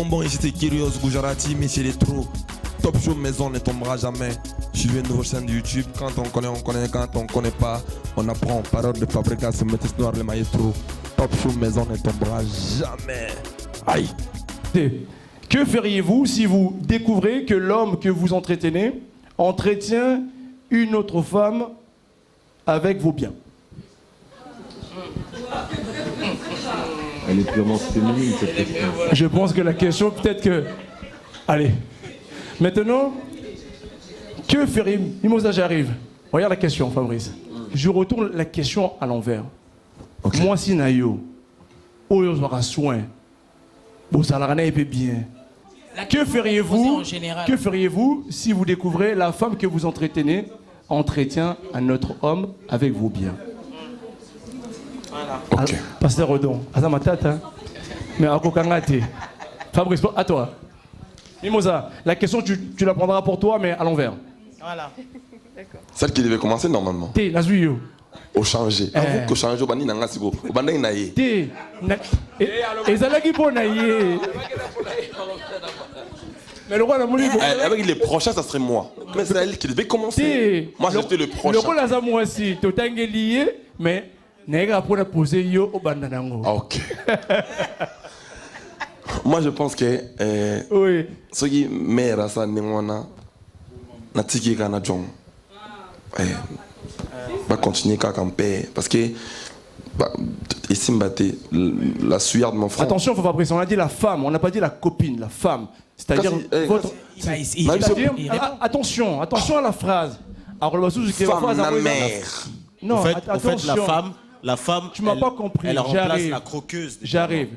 Bon, et c'était Kyrios Gujarati, mais c'est les trous. Top Show Maison ne tombera jamais. Suivez une nouvelle chaîne de YouTube. Quand on connaît, on connaît. Quand on connaît pas, on apprend. Parole de fabrication, Métis Noir, le maestro. Top Show Maison ne tombera jamais. Aïe. Que feriez-vous si vous découvrez que l'homme que vous entretenez entretient une autre femme avec vos biens? Elle est purement féminine, cette question. Je pense que la question, peut-être que... Allez. Maintenant, que feriez-vous? Mimosa, j'arrive. Regarde la question, Fabrice. Je retourne la question à l'envers. Okay. Moi, si nayo, oyo aura soin, bosalarana épée bien. Que feriez-vous si vous découvrez la femme que vous entretenez entretient un autre homme avec vos biens? Voilà. Ok. Pasteur Rodon, Azama Tata. Mais à Kokangate. Fabrice, à toi. Mimosa, la question, tu la prendras pour toi, mais à l'envers. Voilà. D'accord. Celle qui devait commencer normalement. T'es, Nazuyo. Au changer. Avoue que changer au bandi nanga sibo. Au bandi naye. T'es. Et ça là qui peut naye. Mais le roi n'a moulu. Avec les prochains, ça serait moi. Mais c'est elle qui devait commencer. Moi, j'étais le prochain. Le roi là, moi aussi. Tu t'es lié, mais. Nega pour la poser yo au bandanango. Ok. Moi je pense que oui. Ce qui mère ça n'engwana na tiki kana jong. Va continuer qu'à camper parce que ici m'batté la sueur de mon frère. Attention, faut Fabrice, on a dit la femme, on n'a pas dit la copine, la femme. C'est-à-dire votre. Attention à la phrase. Alors femme la mère. Non, en fait, la femme, tu m'as pas compris. Elle remplace la croqueuse. J'arrive.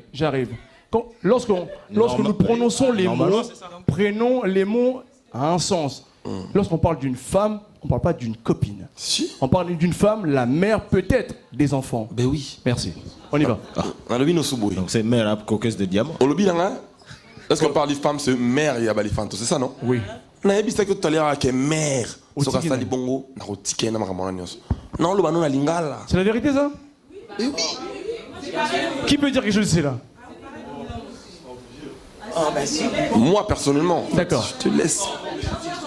Lorsque nous prononçons les mots, prenons les mots à un sens. Lorsqu'on parle d'une femme, on ne parle pas d'une copine. Si. On parle d'une femme, la mère peut-être des enfants. Ben oui. Merci. On y va. Donc c'est mère coqueuse de diamant. Est-ce qu'on parle de femme, c'est mère et abalifanto, c'est ça non? Oui. On a vu ça que tout à l'heure que mère. Sur la salle bongo, na rotike na makamona nyos. Non, le banon na lingala. C'est la vérité ça? Oui. Qui peut dire quelque chose de cela? Moi personnellement. D'accord. Je te laisse.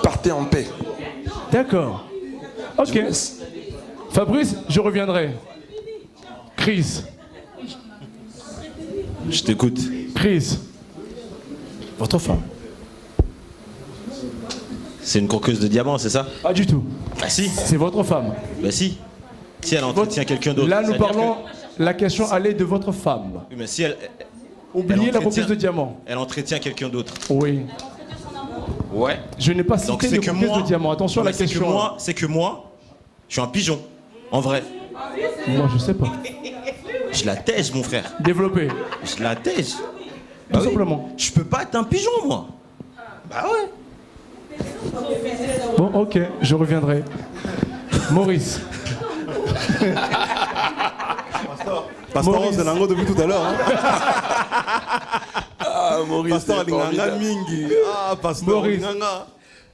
Partez en paix. D'accord. Ok. Fabrice, je reviendrai. Chris. Je t'écoute. Chris. Votre femme. C'est une croqueuse de diamant, c'est ça? Pas du tout. Bah si. C'est votre femme. Bah si. Si elle entretient quelqu'un d'autre. Là, nous parlons, la question allait de votre femme. Oui, mais si elle... Oubliez la croqueuse de diamant. Elle entretient quelqu'un d'autre. Oui. Ouais. Je n'ai pas cité de croqueuse de diamant. Attention à la question. C'est que moi, je suis un pigeon. En vrai. Moi, je sais pas. Je la tège, mon frère. Développé. Je la tège. Tout simplement. Je peux pas être un pigeon, moi. Bah ouais. Bon, ok, je reviendrai. Maurice. Pasteur, c'est l'ango depuis tout à l'heure. Ah, Maurice. Pasteur, l'inganga mingi. Ah, Pasteur, l'inganga.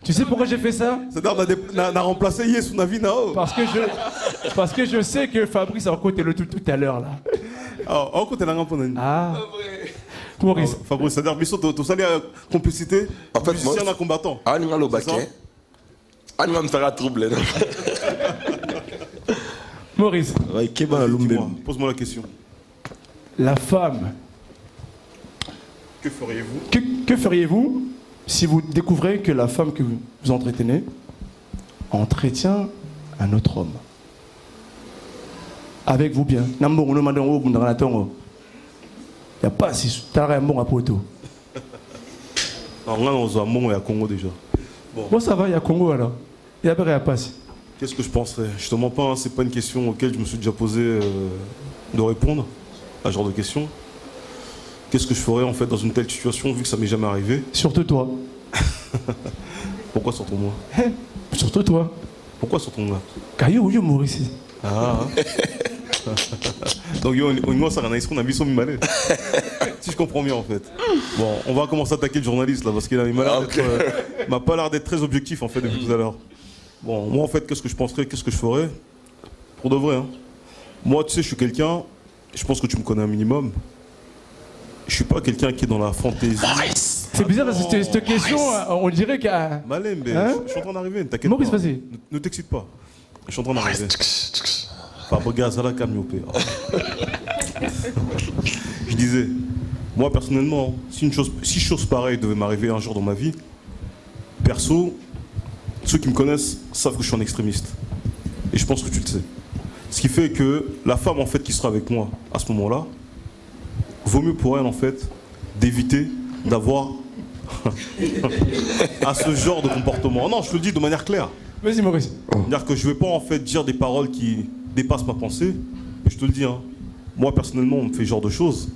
Tu sais pourquoi j'ai fait ça? C'est-à-dire, on a remplacé Yesu Navi Nao. Parce que je sais que Fabrice a raconté le tout à l'heure là. Ah, on côté l'anganga pour nous. Ah. Maurice. Fabrice, c'est-à-dire, Bissot, tout ça, il y a complicité. En fait, musicien d'un combattant. Ah, nous allons au baquet. Ah, nous allons me faire un trouble. Maurice. Pose-moi la question. La femme. Que feriez-vous? Que feriez-vous si vous découvrez que la femme que vous entretenez entretient un autre homme? Avec vous bien. Il n'y a pas si tu as un bon à poteau. Non, là, on a un bon à Congo déjà. Bon, ça va, il y a Congo alors. Il y a pas. Qu'est-ce que je penserais? Justement, c'est pas une question auquel je me suis déjà posé de répondre à ce genre de questions. Qu'est-ce que je ferais en fait dans une telle situation vu que ça m'est jamais arrivé? Surtout toi. Pourquoi surtout moi? Surtout toi. Pourquoi surtout moi? Caillou, yo Maurice. Ah. Donc on ça a mis son mimalé. Si je comprends bien en fait. Bon, on va commencer à attaquer le journaliste là parce qu'il m'a pas l'air d'être très objectif en fait depuis tout à l'heure. Bon, moi en fait, qu'est-ce que je penserais, qu'est-ce que je ferais? Pour de vrai, hein. Moi, tu sais, je suis quelqu'un, je pense que tu me connais un minimum. Je suis pas quelqu'un qui est dans la fantaisie. C'est bizarre parce que cette question, on dirait qu'à... Malem, Hein? je suis en train d'arriver, ne t'inquiète Maurice, pas. vas-y. Ne t'excite pas. Je suis en train d'arriver. Fabrice, la camiope. Je disais, moi personnellement, si chose pareille devait m'arriver un jour dans ma vie, perso, ceux qui me connaissent savent que je suis un extrémiste. Et je pense que tu le sais. Ce qui fait que la femme en fait qui sera avec moi à ce moment-là, vaut mieux pour elle en fait d'éviter d'avoir à ce genre de comportement. Non, je te le dis de manière claire. Vas-y, Maurice. C'est-à-dire que je ne vais pas en fait dire des paroles qui dépassent ma pensée. Et je te le dis, hein, moi personnellement, on me fait ce genre de choses.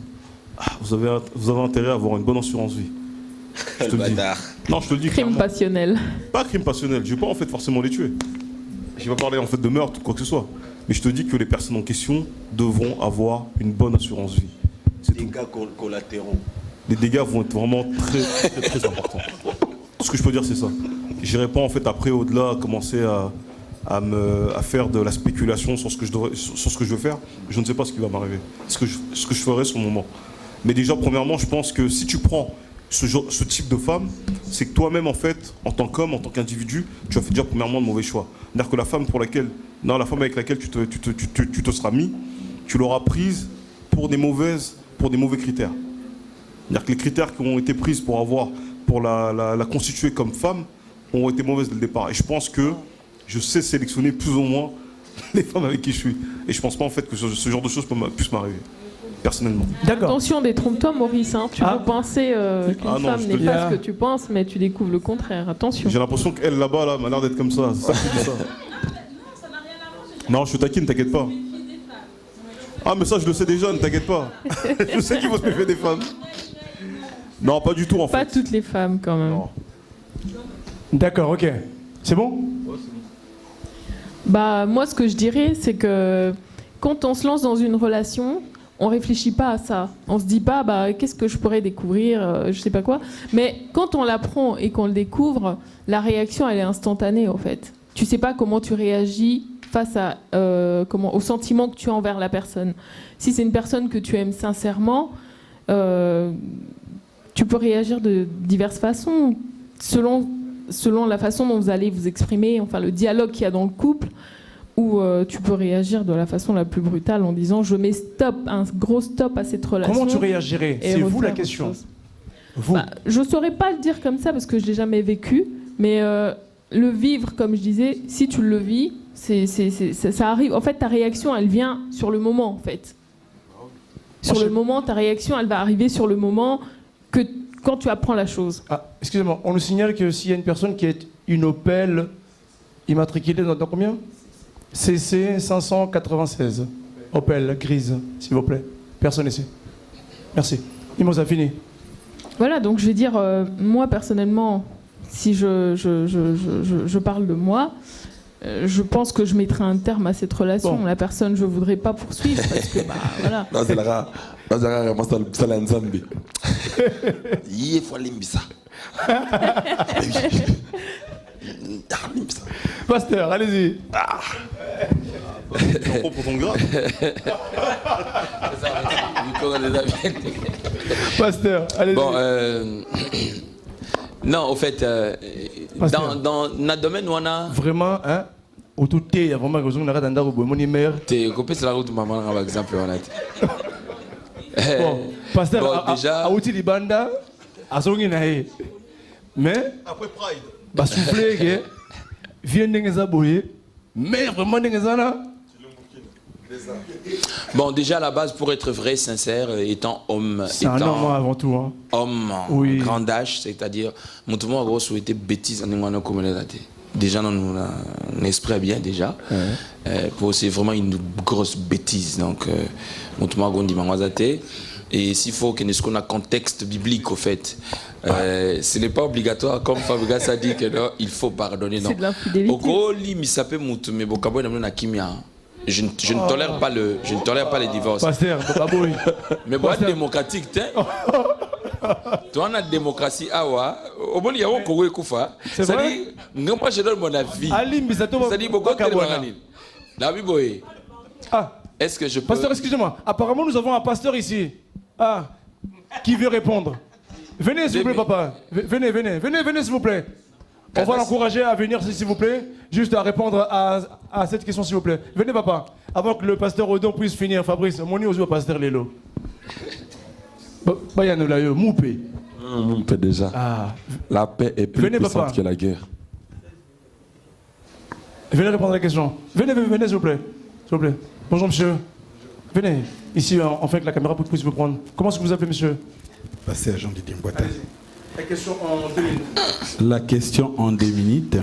Vous avez intérêt à avoir une bonne assurance vie. Je te le dis. Non, je te le dis Crime clairement. passionnel. Pas crime passionnel. Je ne vais pas en fait forcément les tuer. Je ne vais pas parler en fait de meurtre ou quoi que ce soit. Mais je te dis que les personnes en question devront avoir une bonne assurance vie. C'est tout. Dégâts collatéraux. Les dégâts vont être vraiment très importants. Tout ce que je peux dire, c'est ça. Je n'irai pas en fait après au-delà commencer à faire de la spéculation sur ce que je veux faire. Je ne sais pas ce qui va m'arriver, ce que je ferai sur le moment. Mais déjà, premièrement, je pense que si tu prends ce type de femme, c'est que toi-même, en fait, en tant qu'homme, en tant qu'individu, tu as fait déjà premièrement de mauvais choix. C'est-à-dire que la femme avec laquelle tu te seras mis, tu l'auras prise pour des mauvais critères. C'est-à-dire que les critères qui ont été pris pour la constituer comme femme ont été mauvaises dès le départ. Et je pense que je sais sélectionner plus ou moins les femmes avec qui je suis. Et je pense pas en fait que ce genre de choses puisse m'arriver, personnellement. D'accord. Attention, détrompe-toi, Maurice. Hein. Tu peux penser qu'une femme n'est pas ce que tu penses, mais tu découvres le contraire. Attention. J'ai l'impression qu'elle là-bas là, m'a l'air d'être comme ça. C'est ça qui dit ça. Non, je suis taquine, t'inquiète pas. Ah, mais ça, je le sais déjà, ne t'inquiète pas. Je sais qu'il faut se méfier des femmes. Non, pas du tout en fait. Pas toutes les femmes, quand même. Non. D'accord, ok. C'est bon? Bah, moi, ce que je dirais, c'est que quand on se lance dans une relation, on réfléchit pas à ça. On se dit pas, bah, qu'est-ce que je pourrais découvrir, je sais pas quoi. Mais quand on l'apprend et qu'on le découvre, la réaction, elle est instantanée, en fait. Tu sais pas comment tu réagis face au sentiment que tu as envers la personne. Si c'est une personne que tu aimes sincèrement, tu peux réagir de diverses façons, selon la façon dont vous allez vous exprimer, enfin le dialogue qu'il y a dans le couple, ou tu peux réagir de la façon la plus brutale en disant je mets un gros stop à cette relation. Comment tu réagirais? Et C'est vous refaire la autre question. chose. Vous. Bah, je saurais pas le dire comme ça parce que je l'ai jamais vécu, mais le vivre, comme je disais, si tu le vis, ça arrive. En fait, ta réaction, elle vient sur le moment, en fait. Sur le moment, ta réaction, elle va arriver sur le moment quand tu apprends la chose. Ah, excusez-moi, on nous signale que s'il y a une personne qui est une Opel immatriculée dans combien? CC 596. Opel grise, s'il vous plaît. Personne ici. Merci. Mimosa, fini. Voilà, donc je vais dire, moi personnellement, si je parle de moi, je pense que je mettrai un terme à cette relation. Bon. La personne, je voudrais pas poursuivre parce que, bah, voilà. Pasteur, allez-y. Pour ton gras. Pasteur, allez-y. Bon, non, au fait, dans notre domaine, on a. Vraiment, hein? Au tout il y a vraiment besoin de regarder dans mon numéro. T'es coupé sur la route, maman, par exemple, on a. Bon, pasteur, Bon, déjà. à outil libanda, à son guinaï. Mais, Après Pride. bah souffler que vient d'engager boyer, mais vraiment d'engager là. Bon, déjà à la base, pour être vrai, sincère, étant homme, C'est un homme avant tout, hein. homme Oui. grand âge, c'est-à-dire, mon tout le monde a souhaité bêtise en England comme elle a été. Déjà, on a un esprit bien déjà. C'est vraiment une grosse bêtise. Donc, mon tout le monde a dit mangoisate. Et s'il faut qu'il y ait un contexte biblique, au fait, ce n'est pas obligatoire, comme Fabrice a dit que non, il faut pardonner. C'est de l'infidélité. Au gros, il s'appelle Moutou, mais Bokabo n'a kimia. Je ne tolère pas les divorces. Pasteur, pas boy. Mais bon, démocratique, toi, on a démocratie, awa. Au bon, il y a un Kogo Koufa. C'est vrai? Moi, je donne mon avis. Ali Mbisato C'est-à-dire, beaucoup de Nabi Boye. Ah, est-ce que je peux... pasteur, excusez-moi. Apparemment, nous avons un pasteur ici. Ah, qui veut répondre. Venez, s'il vous plaît, papa. Venez, s'il vous plaît. On va l'encourager à venir, s'il vous plaît, juste à répondre à cette question, s'il vous plaît. Venez, papa. Avant que le pasteur Odon puisse finir, Fabrice, mon au pasteur Lelo. Bayano Layo, Moupé. Moupé déjà. Ah. La paix est plus puissante que la guerre. Venez répondre à la question. Venez, s'il vous plaît. S'il vous plaît. Bonjour, monsieur. Venez. Ici, enfin, que la caméra puisse vous prendre. Comment est-ce que vous appelez, monsieur? Pasteur Jean-Didier Mbouata. La question en 2 minutes. La question en 2 minutes.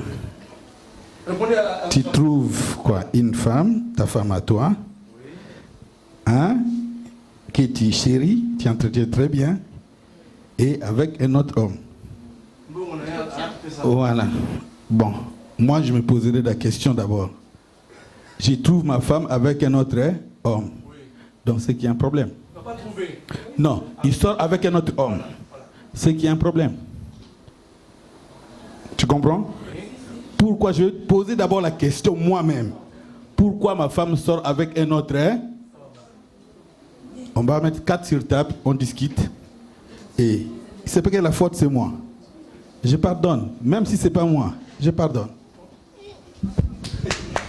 Tu trouves quoi? Une femme, ta femme à toi, hein, que tu chéris, tu entretiens très bien, et avec un autre homme. Voilà. Bon, moi je me poserai la question d'abord. Je trouve ma femme avec un autre homme. Donc c'est qu'il y a un problème. Non, il sort avec un autre homme. C'est qu'il y a un problème. Tu comprends? Pourquoi je vais te poser d'abord la question moi-même. Pourquoi ma femme sort avec un autre? On va mettre 4 sur table, on discute. Et c'est parce que la faute c'est moi. Je pardonne. Même si c'est pas moi, je pardonne.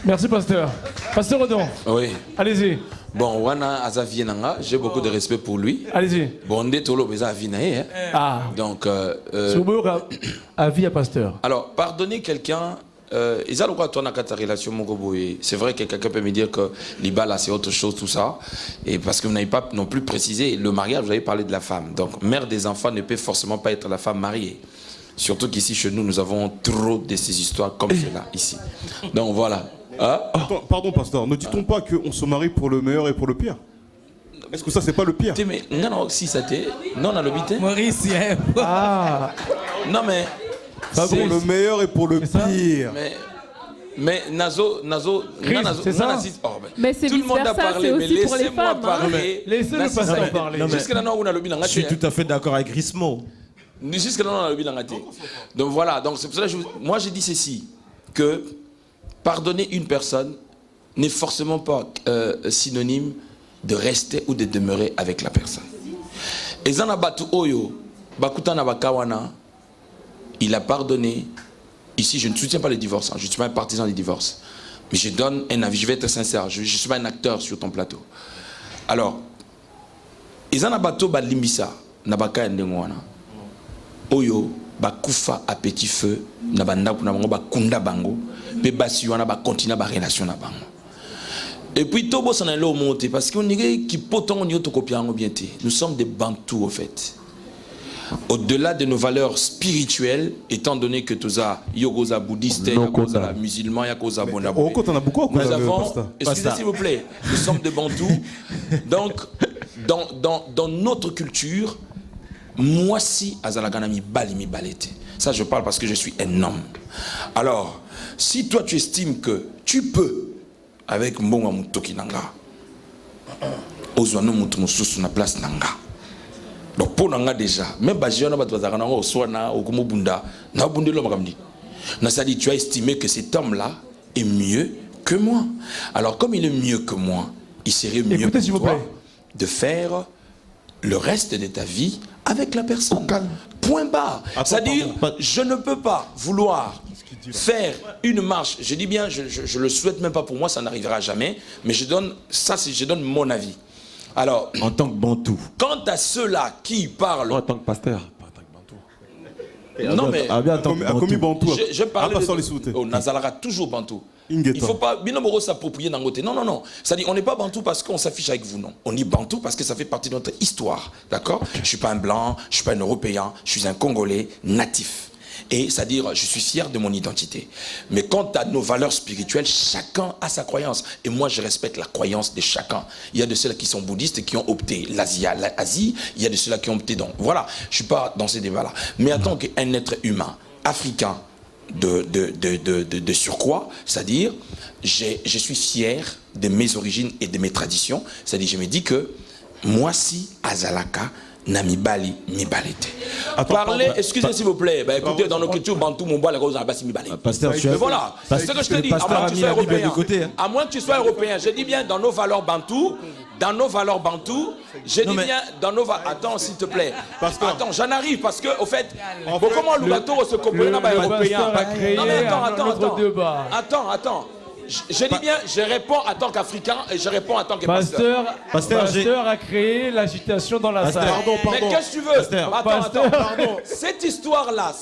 Merci, pasteur. Pasteur Odon. Oui. Allez-y. Bon, Wana Azavienanga, j'ai beaucoup de respect pour lui. Allez-y. Bon, on est tout le monde. Ah. Donc, avis à pasteur. Alors, pardonner quelqu'un, ils ont quoi toi dans ta relation, mon goboy. C'est vrai que quelqu'un peut me dire que l'Ibala c'est autre chose, tout ça. Et parce que vous n'avez pas non plus précisé, le mariage, vous avez parlé de la femme. Donc, mère des enfants ne peut forcément pas être la femme mariée. Surtout qu'ici, chez nous, nous avons trop de ces histoires comme celle-là, ici. Donc, voilà. Hein? Attends, pardon, pasteur, ne dit-on pas qu'on se marie pour le meilleur et pour le pire? Est-ce que ça, c'est pas le pire? Mais non, si ça t'est. Non, on a l'habité. Maurice, Ah. Non, mais. Pour le meilleur et pour le pire. Mais Nazo, c'est ça. Mais c'est tout le monde a vice-versa, parlé, c'est mais aussi pour les laissez-moi femmes. parler. Laissez le pasteur parler. Jusqu'à là, on a le bilan. Je suis tout à fait d'accord avec Rismo. Jusqu'à là, on a le bilan. Donc voilà, donc c'est pour ça que moi j'ai dit ceci, que pardonner une personne n'est forcément pas synonyme de rester ou de demeurer avec la personne. Et Zanabatu Oyo, Bakutana Bakawana, il a pardonné. Ici, je ne soutiens pas les divorces, je ne suis pas un partisan des divorces. Mais je donne un avis, je vais être sincère, je ne suis pas un acteur sur ton plateau. Alors, Zanabatu Balimbisa, Nabaka Ndengwana, Oyo, Bakufa à petit feu, Nabanda Kunabango, Bakunda Bango, Bebasiwana, Bakontina, Relation Nabango. Et puis, Tobo s'en est là au monté, parce qu'on dirait qu'il peut en copier en bien. Nous sommes des Bantous, au fait. Au-delà de nos valeurs spirituelles, étant donné que tous ça, yogoza bouddhiste, yogoza musulman, yogoza bonabou. Nous avons, excusez s'il vous plaît, nous sommes des Bantous. Donc, dans notre culture, moi si azalaganami balimi balete. Ça je parle parce que je suis un homme. Alors, si toi tu estimes que tu peux, avec mbonga mutoki nanga, ozwano mutu mususu na place nanga. Donc pour nanga déjà, même bajiona batwazakana o swana o kumubunda na bundelo makamdi. Na ça dit tu as estimé que cet homme-là est mieux que moi. Alors comme il est mieux que moi, il serait mieux pour toi de faire le reste de ta vie avec la personne. Point barre. C'est-à-dire, je ne peux pas vouloir faire une marche. Je dis bien, je le souhaite même pas pour moi, ça n'arrivera jamais. Mais je donne mon avis. Alors, en tant que Bantou. Quant à ceux-là qui parlent. En tant que pasteur. Non mais. Je parle de. On Nazalara toujours Bantou. Il ne faut pas s'approprier d'un côté. Non, non, non. C'est-à-dire, on n'est pas Bantou parce qu'on s'affiche avec vous, non. On est Bantou parce que ça fait partie de notre histoire. D'accord? Je ne suis pas un blanc, je ne suis pas un Européen, je suis un Congolais natif. Et c'est-à-dire, je suis fier de mon identité. Mais quant à nos valeurs spirituelles, chacun a sa croyance. Et moi, je respecte la croyance de chacun. Il y a de ceux-là qui sont bouddhistes et qui ont opté l'Asie. Il y a de ceux-là qui ont opté donc. Voilà, je ne suis pas dans ces débats-là. Mais en tant qu'un être humain, africain, de surcroît, c'est-à-dire, je suis fier de mes origines et de mes traditions. C'est-à-dire, je me dis que moi, si Azalaka, Namibali, Mibalete. Parlez, excusez s'il vous plaît, bah, écoutez, dans nos cultures, Bantou, Mumba, les roses, Abassi, Mibalete. Pasteur, Mais voilà, c'est ce que je te dis, à moins que tu sois européen. À moins que tu sois européen, je dis bien dans nos valeurs Bantou, je dis bien dans nos valeurs. Attends, s'il te plaît. Attends, j'en arrive parce que, au fait, comment le bateau se compose dans européen? Non, mais attends. Je dis bien, je réponds en tant qu'Africain et je réponds en tant que pasteur. Pasteur a créé l'agitation dans la salle. Mais qu'est-ce que tu veux? Attends. Cette histoire-là,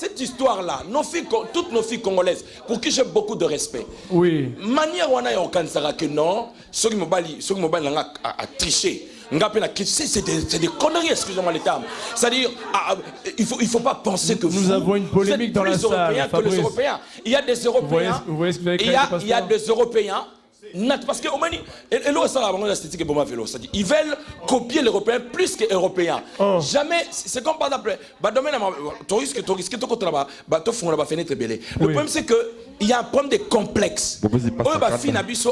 toutes nos filles congolaises, pour qui j'ai beaucoup de respect. Oui. Manière où on a au que non, ceux qui m'ont a triché. C'est des conneries, excusez-moi les termes. C'est-à-dire, il faut pas penser que nous avons une polémique dans la salle. Que les Européens. Il y a des Européens. Vous voyez ce que vous avez créé, il y a des Européens. Parce que ils veulent copier l'Européen plus que l'Européen. Jamais, c'est comme par exemple, le problème c'est que il y a un problème de complexe.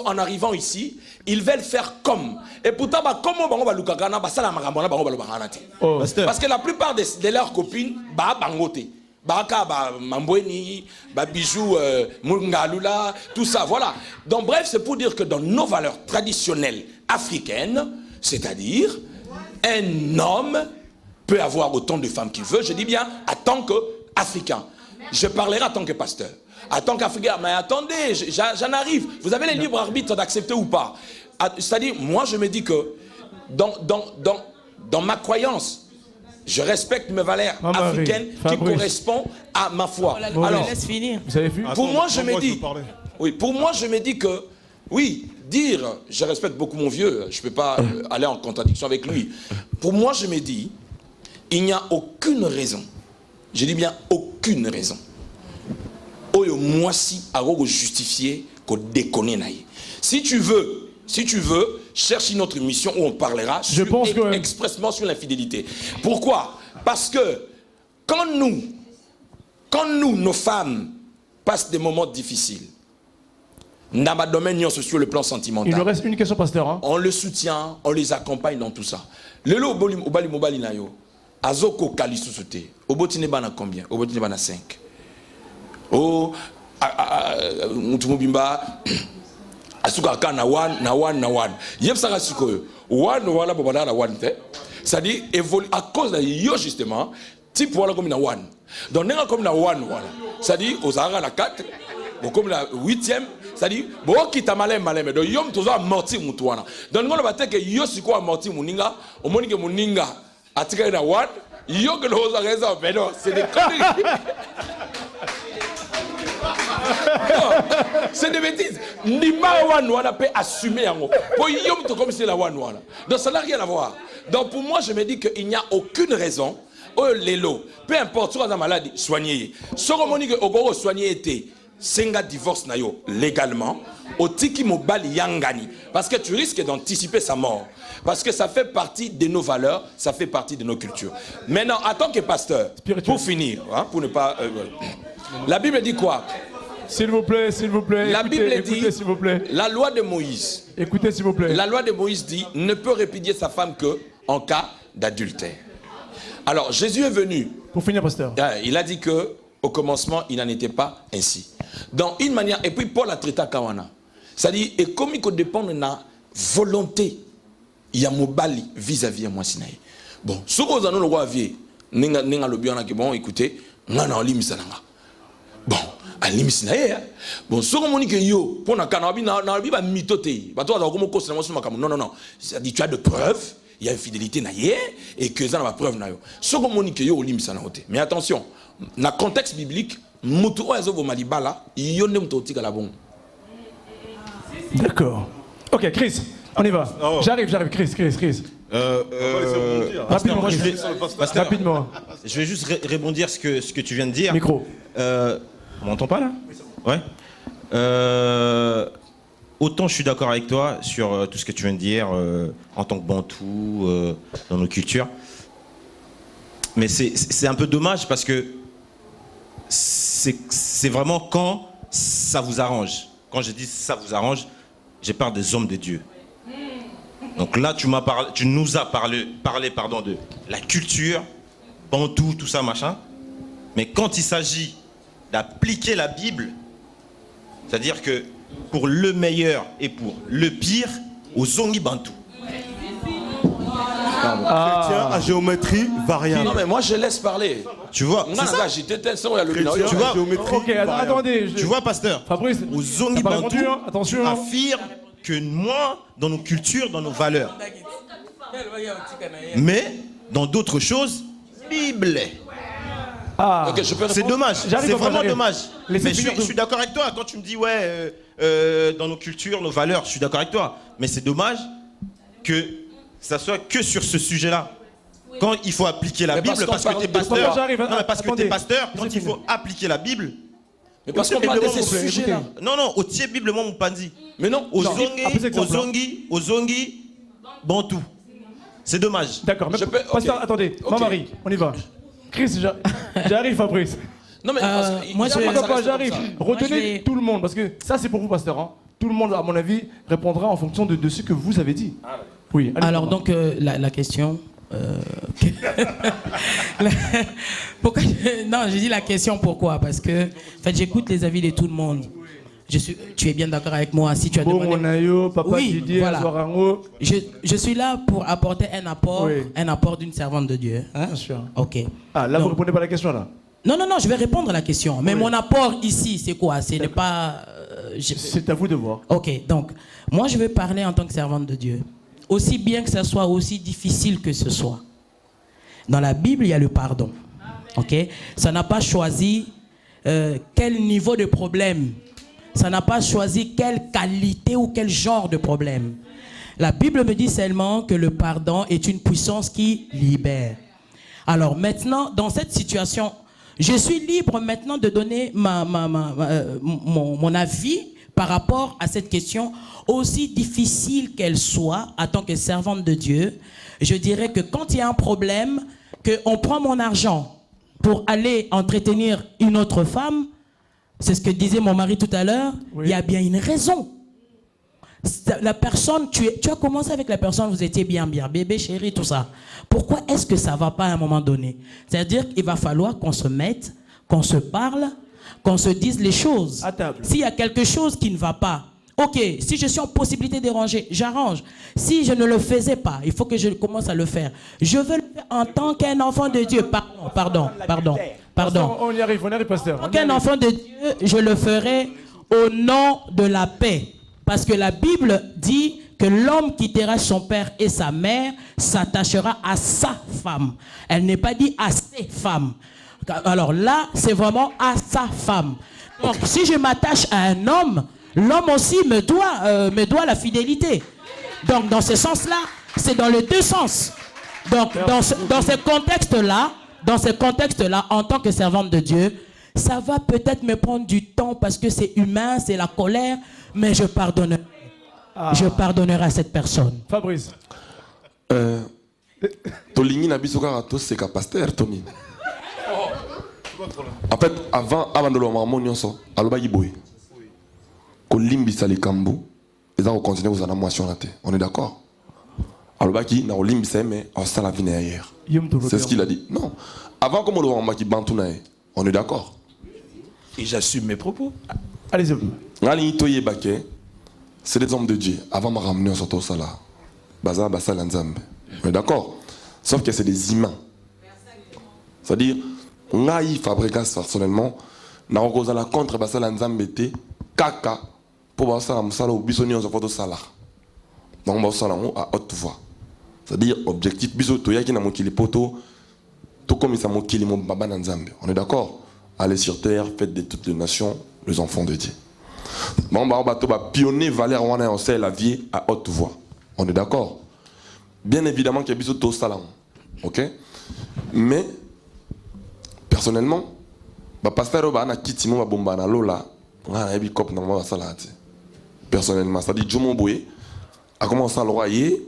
En arrivant ici, ils veulent faire comme. Et pourtant, parce que la plupart de leurs copines, bangote. Baka, Mambweni, Bijou, Mungalula, tout ça, voilà. Donc bref, c'est pour dire que dans nos valeurs traditionnelles africaines, c'est-à-dire, un homme peut avoir autant de femmes qu'il veut, je dis bien, en tant qu'Africain. Je parlerai en tant que pasteur. En tant qu'Africain, mais attendez, j'en arrive. Vous avez les libres arbitres d'accepter ou pas. C'est-à-dire, moi je me dis que dans ma croyance, je respecte mes valeurs africaines qui correspondent à ma foi. Alors, laisse finir. Vous avez vu? Pour moi, je me dis que, oui, dire, je respecte beaucoup mon vieux, je ne peux pas aller en contradiction avec lui. Pour moi, je me dis, il n'y a aucune raison, je dis bien aucune raison, moi si, à justifier qu'on déconne. Si tu veux, cherche une autre émission où on parlera expressement sur l'infidélité. Pourquoi? Parce que quand nous, nos femmes, passent des moments difficiles, dans ma domaine sur le plan sentimental, il nous reste une question, pasteur. Hein? On le soutient, on les accompagne dans tout ça. Le lot obali mobali na yo, azoko kalisu soute. Obotine bana combien? Obotine bana 5. Oh, mutumubimba. Asuka ka na one. Yep saka sikoyo. One wala bobana na one te. C'est-à-dire évolue à cause de yo justement, type voilà comme na one. Donc nenga comme na one voilà. C'est-à-dire aux ara na 4, comme la 8e, c'est-à-dire bo kita malem donc yom tozo amorti mutu wana. Donc ngolo bateke yo siko amorti muninga, omoni ke muninga atika na one, yo que loza reza non, c'est des conneries. C'est des bêtises. Nima wana peut assumer yango. Pour yom to comme c'est la wana. Donc ça n'a rien à voir. Donc pour moi je me dis qu'il n'y a aucune raison. Oh lelo, peu importe si tu as maladie, soignez. Si on que ogoro soigner était senga divorce na yo légalement, au tiki mobali yangani parce que tu risques d'anticiper sa mort. Parce que ça fait partie de nos valeurs, ça fait partie de nos cultures. Maintenant, en tant que pasteur, pour finir, hein, pour ne pas la Bible dit quoi? S'il vous plaît. La Bible dit, écoutez, s'il vous plaît. La loi de Moïse. Écoutez, s'il vous plaît. La loi de Moïse dit, ne peut répudier sa femme que en cas d'adultère. Alors, Jésus est venu. Pour finir, pasteur. Il a dit que, au commencement, il n'en était pas ainsi. Dans une manière, et puis Paul a traité à Kawana. C'est-à-dire, et comme il dépend de la volonté, il y a mobali vis-à-vis de moi sinaï. Bon, ce que vous avez le roi vie, n'enga le bien qui bon, écoutez, n'en limisananga. Bon. Bon, ce qu'on dit que yo, pour na canabi na bi ba mitote, ba toi comme cause na moi non. Ça dit tu as de preuves, il y a infidélité na yé et que ça na preuve na yo. Ce qu'on dit que yo limisa na hote. Mais attention, dans le contexte biblique, mutu ozo bo malibala, yo ne mutoti kala bon. D'accord. OK, Chris, on y va. J'arrive, Chris. Rapidement. Je vais juste rebondir ce que tu viens de dire. Micro. On m'entend pas là? Ouais. Autant je suis d'accord avec toi sur tout ce que tu viens de dire en tant que Bantou, dans nos cultures. Mais c'est un peu dommage parce que c'est vraiment quand ça vous arrange. Quand je dis ça vous arrange, je parle des hommes de Dieu. Donc là, tu nous as parlé de la culture, bantou, tout ça, machin. Mais quand il s'agit d'appliquer la Bible, c'est-à-dire que pour le meilleur et pour le pire, aux zongi bantou. Chrétien à géométrie variable. Non, mais moi, je laisse parler. Tu vois, c'est ça. Tu vois, Ok, attendez. Tu vois, pasteur, Fabrice, aux zongi t'as pas bantou, répondu, hein, attention. tu affirmes que moi, dans nos cultures, dans nos valeurs. Mais dans d'autres choses, Bible. Ah, Ok, je peux C'est répondre. dommage, J'arrive, c'est papa, vraiment j'arrive. dommage. Laissez Mais finir je suis d'accord avec toi. Quand tu me dis, ouais, dans nos cultures, nos valeurs, je suis d'accord avec toi. Mais c'est dommage que ça soit que sur ce sujet-là. Quand il faut appliquer la Mais Bible, parce que tu es pasteur, J'arrive, non, mais parce que tu es attendez. pasteur, quand Laissez il faut appliquer la Bible, Mais parce qu'on parle de ces Écoutez, sujets-là. non, au tiers Bible, moi, mon pandi. Mais non, Aux après cet exemple-là. zongi, bantou. C'est dommage. d'accord. Mais Je peux- pasteur, ok. attendez, Ok. Marie, on y va. Chris, j'arrive, Fabrice. Non, mais moi, ça je- reste Papa, comme j'arrive. ça. Retenez Moi, je vais- tout le monde, parce que ça, c'est pour vous, pasteur. Hein. Tout le monde, à mon avis, répondra en fonction de ce que vous avez dit. Oui. allez, Alors Thomas. donc la question. Pourquoi non, j'ai dit la question pourquoi? Parce que en fait, j'écoute les avis de tout le monde. Tu es bien d'accord avec moi si tu as Bon, demandé. mon aïeux, papa Oui, Didier, voilà. Zorango. Je suis là pour apporter Oui. un apport d'une servante de Dieu. Hein? Bien sûr. Ok. Ah, là, Non. vous répondez pas à la question, là. Non, je vais répondre à la question. Mais Oui. mon apport ici, c'est quoi? Ce n'est pas. C'est à vous de voir. Ok, donc, moi je vais parler en tant que servante de Dieu. Aussi bien que ce soit, aussi difficile que ce soit. Dans la Bible, il y a le pardon. Ok? Ça n'a pas choisi quel niveau de problème. Ça n'a pas choisi quelle qualité ou quel genre de problème. La Bible me dit seulement que le pardon est une puissance qui libère. Alors maintenant, dans cette situation, je suis libre maintenant de donner mon avis par rapport à cette question, aussi difficile qu'elle soit, en tant que servante de Dieu. Je dirais que quand il y a un problème, qu'on prend mon argent pour aller entretenir une autre femme, c'est ce que disait mon mari tout à l'heure, Oui. il y a bien une raison. La personne, tu as commencé avec la personne, vous étiez bien, bébé, chéri, tout ça. Pourquoi est-ce que ça ne va pas à un moment donné? C'est-à-dire qu'il va falloir qu'on se mette, qu'on se parle, qu'on se dise les choses. À table. S'il y a quelque chose qui ne va pas, ok, si je suis en possibilité de ranger, j'arrange. Si je ne le faisais pas, il faut que je commence à le faire. Je veux le faire en tant qu'un enfant de Dieu. Pardon. Pasteur, on y arrive, pasteur. En tant qu'un enfant de Dieu, je le ferai au nom de la paix. Parce que la Bible dit que l'homme quittera son père et sa mère, s'attachera à sa femme. Elle n'est pas dit à ses femmes. Alors là, c'est vraiment à sa femme. Donc si je m'attache à un homme, l'homme aussi me doit la fidélité. Donc dans ce sens-là, c'est dans les deux sens. Donc dans ce contexte-là, en tant que servante de Dieu, ça va peut-être me prendre du temps parce que c'est humain, c'est la colère, mais je pardonnerai. Je pardonnerai à cette personne. Fabrice. Tolingi na biso kaka toseka pasteur Tony. En fait, avant de le maman nyonso, alobaki boy. Kolimbisa likambo, eza ko continuer aux animations là. On est d'accord? Alobaki na olimbisa mais en ça la vie n'est ailleurs. C'est ce qu'il a dit. Non. Avant comme on le voit qui bantu na, on est d'accord. Et j'assume mes propos. Allez-y. Ngani toye baké, c'est des hommes de Dieu. Avant de me ramener sur tout ça là, baza basala nzambe. On est d'accord? Sauf que c'est des humains. C'est-à-dire, on a fabriqué personnellement, na okozala contre basala nzambe te kaka pour basala musala ou bisoni on se fait sala. Donc basala à haute voix. C'est-à-dire objectif biso toya ki na mokili poto to comme ça mokili mo baba na nzambe. On est d'accord? Allez sur terre, faites de toutes les nations les enfants de Dieu. Bon, pionnier Valère Wana on sait la vie à haute voix. On est d'accord? Bien évidemment qu'il y a besoin de ça là. Ok? Mais personnellement, pasteur Obana kiti mo bomba na lola, on a un cop normalement ça là. Personnellement, ça dit Jomo Boye a commencé à le royer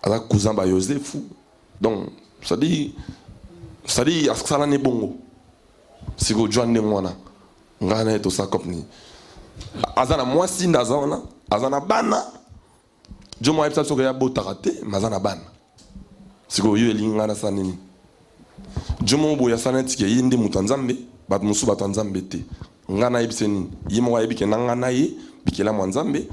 à la cousin ba Joseph. Donc ça dit à ce que ça là n'est bongo. Si vous joignez moi là, on a tout ça comme ni. Azana moi si ndazana, azana bana. Dieu m'a dit que beau taraté, mazana ban. C'est que yo elinga na saneni. Dieu m'a boya saneti ke yinde mutanzambe, bat musu batanzambe te. Ngana ibiseni, yimo wa ibike nangana ye, bikela mwanzambe,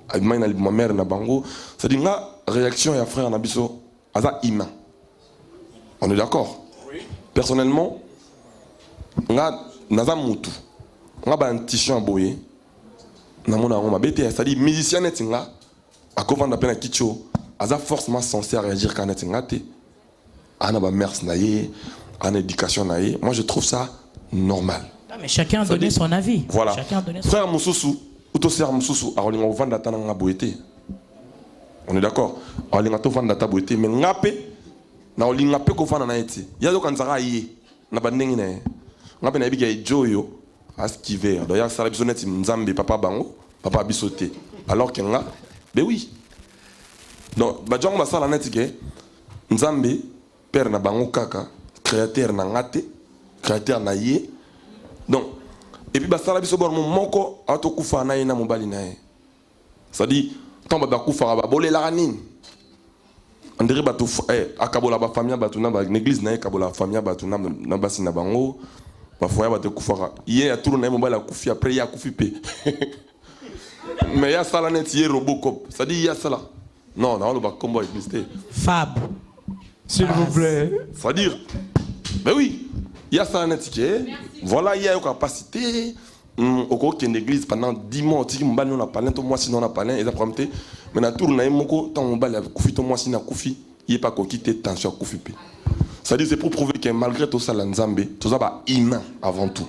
abima na ma mère na bango. Ça dit nga réaction ya frère na biso aza humain. On est d'accord? Oui. Personnellement, nga naza mutu. Nga ba ntishan boye. Na mona ngoma bete, ça dit musicien netinga. A comment on appelle un kicho, aza forcément censé réagir quand on est ana ba mère naïe, ana éducation naïe. Moi je trouve ça normal. Non, mais chacun a donné son avis. Voilà. Chacun a donné son Frère Moussousou, ou to sœur Moussousou, a rolinga vanda tana nga boete. On est d'accord? A rolinga to vanda ta boete, mais ngape na rolinga pe ko vanda na eti. Ya zo kanzara yi na bandengi na. Ngape na biga joyo askiver. D'ailleurs ça la bisonette nzambe papa bango, papa bisoté. Alors que nga ben oui. Donc, Badjong Basala Netike, Nzambe, père na bango kaka, créateur na ngate, créateur na ye. Donc, et puis Basala Bisobor mon moko, ato kufa na ye na mobali na ye. Ça dit, tant ba kufa ba bolé la ranine. On dirait bato akabola ba famille batuna ba l'église na ye kabola famille batuna na basi na bango. Ba foya bato kufa. Hier a tourné mobali a kufi après ya kufi pe. Mais il y a ça là net, il y a Robocop. Ça dit il y a ça là. Non, non, on va combo avec Misté. Fab. S'il vous plaît. Ça veut dire. Ben oui, il y a ça là net. Voilà, il y a une capacité. Au cours d'une église pendant 10 mois, si on a parlé, moi si on a parlé, ils ont prompté. Mais na tour na moko tant on a koufi, moi si na koufi, il est pas quitté tension koufi. Ça veut dire c'est pour prouver que malgré tout ça, l'Anzambe, tout ça va humain avant tout.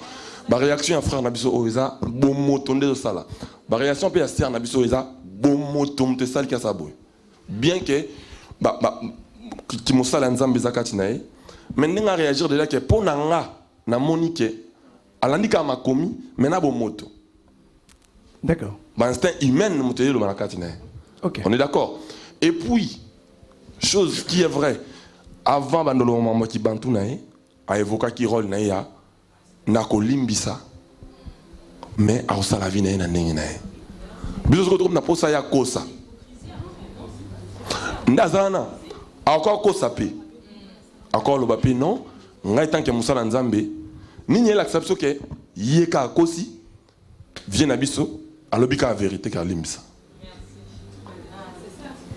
Ma réaction à frère Nabiso Oeza, bon mot tombé de ça là. Ma réaction à frère Nabiso Oeza, bon mot tombé de ça qui a sa boue. Bien que, qui m'a ça l'ensemble zakatinae, mais n'a réagir de là que pour nanga na monique, à l'indika m'a commis, mais n'a bon moto. D'accord. Instinct humain ne monte le manakatinae. Ok. On est d'accord. Et puis, chose qui est vraie, avant bandolo maman qui bantou nae, a évoqué qui rôle nae nako limbisa mais a osala vie na ndenge na ye biso soki na posa ya kosa ndazana encore kosa pe encore loba pe non ngai tant que musala nzambe nini el accepte que yeka kosi vient na biso alobika la vérité car limbisa.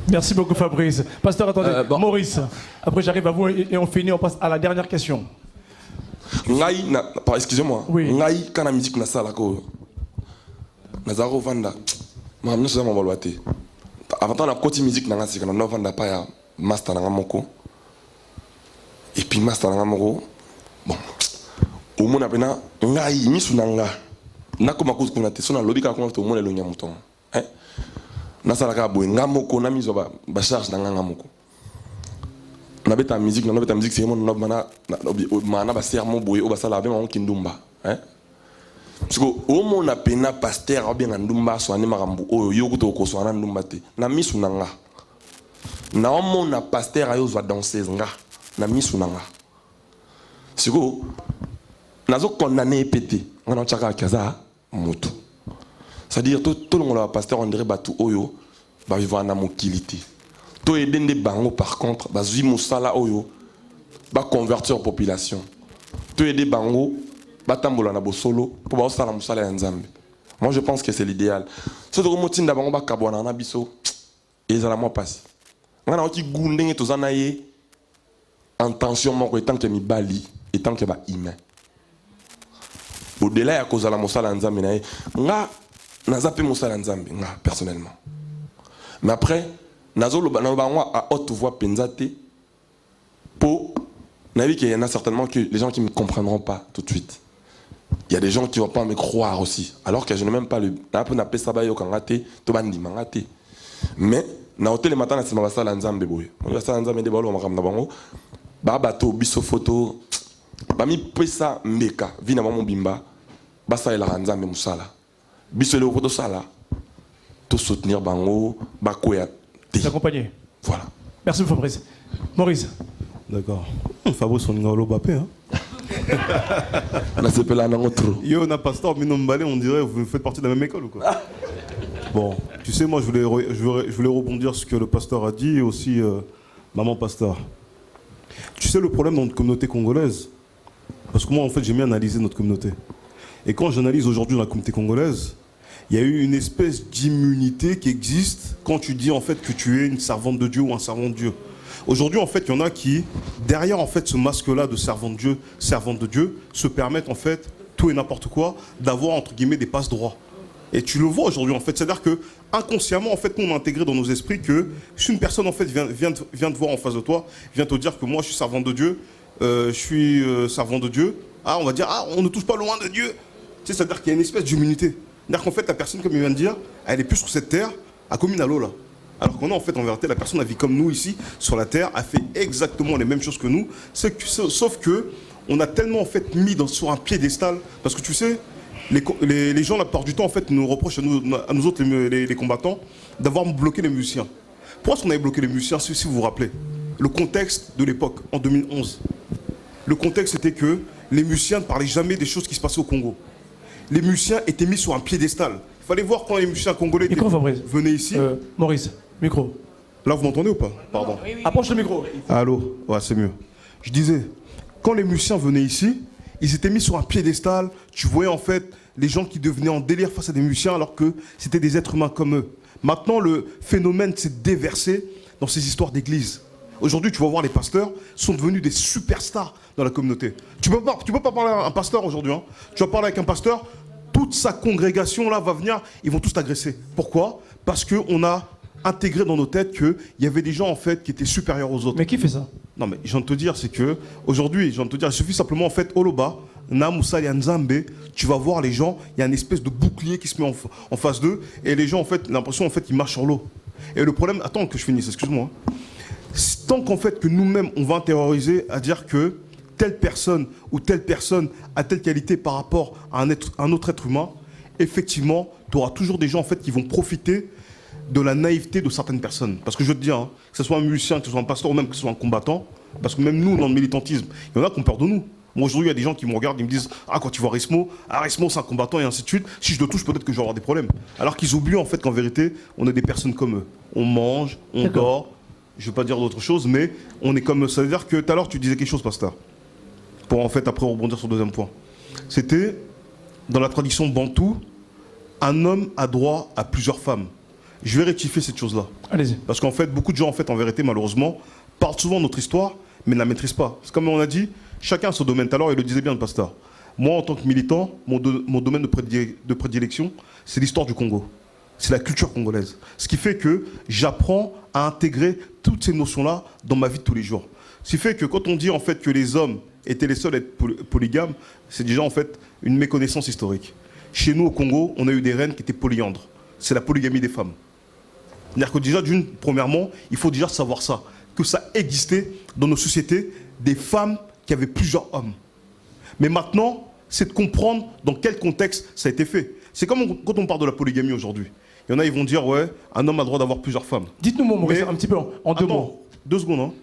Merci beaucoup Fabrice. Pasteur, attendez, Maurice, après j'arrive à vous et on finit, on passe à la dernière question. Ngai excusez-moi. Oui. Ngai kana musique na sala ko. Nazaro vanda. Ma mno ça m'a balwate. Avant na côté musique na ngasi kana no vanda pa ya master na moko. Et puis master na moko. Bon. Au mona pena ngai misu nanga. Na ko makuzu kuna te sona lobika ko to mona lo nyamuton. Hein? Na sala ka bo ngamoko na mizo ba charge na ngamoko. Na beta musique c'est mon mana ba sermon boye o ba sala bien on kindumba hein parce que au mon na pena pasteur bien ndumba so ani makambu o yo kuto ko so na ndumba te na misu nanga na mon na pasteur ayo zo danser nga na misu nanga siko nazo condamner pété on a chaka kaza moto c'est à dire tout le monde la pasteur on dirait batu oyo ba vivre na mokilité. To aider bango par contre, bazui musala oyo, ba convertir la population. To aider bango, ba tambola na bosolo, pour ba osala musala ya nzambe. Moi je pense que c'est l'idéal. Ce que motinda bango ba kabwana na biso, ezala mo passe. Ngana oti gundenge to zanaye intention moko etant que mibali, etant que ba humain. Au-delà ya kozala musala ya nzambe na ye, nga nazape musala ya nzambe nga personnellement. Mais après Nazolo à haute voix penzate pour Navi qu'il y en a certainement que les gens qui ne me comprendront pas tout de suite. Il y a des gens qui ne vont pas me croire aussi. Alors que je n'ai même pas le. Mais na hôtel le matin c'est ma sala nzambe boy. On va sala nzambe de balo makam bango. Ba bato biso photo. Ba mi pesa mbeka vina mamo bimba. Ba sa ela nzambe musala. Biso le photo sala. To soutenir bango ba koya. T'accompagner. Voilà. Merci Fabrice. Maurice. D'accord. Fabrice, on est au Bapé. On a ce peu là dans notre. Yo, on a pasteur Minombalé, on dirait vous faites partie de la même école ou quoi? Bon, tu sais, moi, je voulais rebondir sur ce que le pasteur a dit et aussi maman pasteur. Tu sais, le problème dans notre communauté congolaise, parce que moi, en fait, j'ai bien analysé notre communauté. Et quand j'analyse aujourd'hui dans la communauté congolaise, il y a eu une espèce d'immunité qui existe quand tu dis, en fait, que tu es une servante de Dieu ou un servant de Dieu. Aujourd'hui, en fait, il y en a qui, derrière, en fait, ce masque-là de servante de Dieu, se permettent, en fait, tout et n'importe quoi, d'avoir, entre guillemets, des passe-droits. Et tu le vois aujourd'hui, en fait. C'est-à-dire que, inconsciemment, en fait, nous, on a intégré dans nos esprits que si une personne, en fait, vient te voir en face de toi, vient te dire que moi, je suis servant de Dieu, je suis servant de Dieu, ah, on va dire, ah, on ne touche pas loin de Dieu. Tu sais, c'est-à-dire qu'il y a une espèce d'immunité. C'est-à-dire qu'en fait, la personne, comme il vient de dire, elle est plus sur cette terre, à Communalo, là. Alors qu'on a, en fait, en vérité, la personne a vécu comme nous ici, sur la terre, a fait exactement les mêmes choses que nous, sauf que on a tellement, en fait, mis sur un piédestal, parce que tu sais, les gens, la plupart du temps, en fait, nous reprochent à nous autres, les combattants, d'avoir bloqué les musiciens. Pourquoi est-ce qu'on avait bloqué les musiciens, si vous vous rappelez? Le contexte de l'époque, en 2011. Le contexte était que les musiciens ne parlaient jamais des choses qui se passaient au Congo. Les musiciens étaient mis sur un piédestal. Il fallait voir quand les musiciens congolais venaient ici. Maurice, micro. Là, vous m'entendez ou pas? Pardon. Oui. Approche le micro. Allô? Ouais, c'est mieux. Je disais, quand les musiciens venaient ici, ils étaient mis sur un piédestal. Tu voyais en fait les gens qui devenaient en délire face à des musiciens alors que c'était des êtres humains comme eux. Maintenant, le phénomène s'est déversé dans ces histoires d'église. Aujourd'hui, tu vas voir les pasteurs sont devenus des superstars dans la communauté. Tu peux pas parler à un pasteur aujourd'hui. Hein. Tu vas parler avec un pasteur, toute sa congrégation là va venir, ils vont tous t'agresser. Pourquoi? Parce qu'on a intégré dans nos têtes qu'il y avait des gens en fait qui étaient supérieurs aux autres. Mais qui fait ça? Non mais je viens de te dire, c'est que aujourd'hui, il suffit simplement en fait Oloba, Namusa et Nzambe, tu vas voir les gens, il y a une espèce de bouclier qui se met en face d'eux et les gens en fait, l'impression en fait ils marchent sur l'eau. Et le problème, attends que je finisse, excuse-moi. Tant qu'en fait que nous-mêmes on va terroriser à dire que telle personne ou telle personne a telle qualité par rapport à un autre être humain, effectivement, tu auras toujours des gens en fait qui vont profiter de la naïveté de certaines personnes. Parce que je veux te dire, hein, que ce soit un musicien, que ce soit un pasteur ou même que ce soit un combattant, parce que même nous, dans le militantisme, il y en a qui ont peur de nous. Moi, aujourd'hui, il y a des gens qui me regardent, ils me disent « Ah, quand tu vois Rismo, c'est un combattant et ainsi de suite. Si je le touche, peut-être que je vais avoir des problèmes. » Alors qu'ils oublient en fait qu'en vérité, on est des personnes comme eux. On mange, on dort, je ne vais pas dire d'autre chose, mais on est comme eux. Ça veut dire que tout à l'heure, tu disais quelque chose, pasteur. Pour en fait, après, rebondir sur le deuxième point. C'était, dans la tradition bantou, un homme a droit à plusieurs femmes. Je vais rectifier cette chose-là. Allez-y. Parce qu'en fait, beaucoup de gens, en fait, en vérité, malheureusement, parlent souvent de notre histoire, mais ne la maîtrisent pas. C'est comme on a dit, chacun a son domaine. Tout à l'heure, il le disait bien, le pasteur. Moi, en tant que militant, mon domaine de prédilection, c'est l'histoire du Congo. C'est la culture congolaise. Ce qui fait que j'apprends à intégrer toutes ces notions-là dans ma vie de tous les jours. Ce qui fait que quand on dit, en fait, que les hommes étaient les seuls à être polygames, c'est déjà, en fait, une méconnaissance historique. Chez nous, au Congo, on a eu des reines qui étaient polyandres. C'est la polygamie des femmes. C'est-à-dire que déjà, premièrement, il faut déjà savoir ça, que ça existait dans nos sociétés des femmes qui avaient plusieurs hommes. Mais maintenant, c'est de comprendre dans quel contexte ça a été fait. C'est comme quand on parle de la polygamie aujourd'hui. Il y en a, ils vont dire, ouais, un homme a le droit d'avoir plusieurs femmes. Dites-nous, Maurice, un petit peu, en deux mots. 2 secondes. Hein.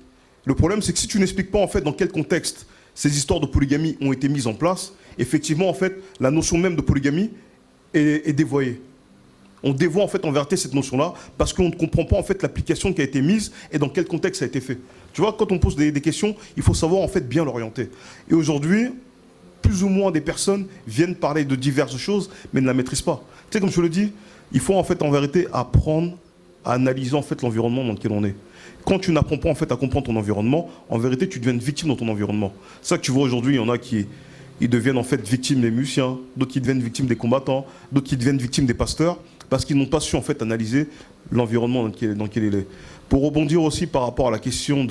Le problème, c'est que si tu n'expliques pas, en fait, dans quel contexte ces histoires de polygamie ont été mises en place, effectivement, en fait, la notion même de polygamie est dévoyée. On dévoie en fait en vérité cette notion-là parce qu'on ne comprend pas en fait l'application qui a été mise et dans quel contexte ça a été fait. Tu vois, quand on pose des questions, il faut savoir en fait bien l'orienter. Et aujourd'hui, plus ou moins des personnes viennent parler de diverses choses mais ne la maîtrisent pas. Tu sais, comme je le dis, il faut en fait en vérité apprendre à analyser en fait l'environnement dans lequel on est. Quand tu n'apprends pas en fait à comprendre ton environnement, en vérité tu deviens une victime dans ton environnement. C'est ça que tu vois aujourd'hui, il y en a qui deviennent en fait victimes des musiciens, d'autres qui deviennent victimes des combattants, d'autres qui deviennent victimes des pasteurs, parce qu'ils n'ont pas su en fait analyser l'environnement dans lequel il est. Pour rebondir aussi par rapport à la question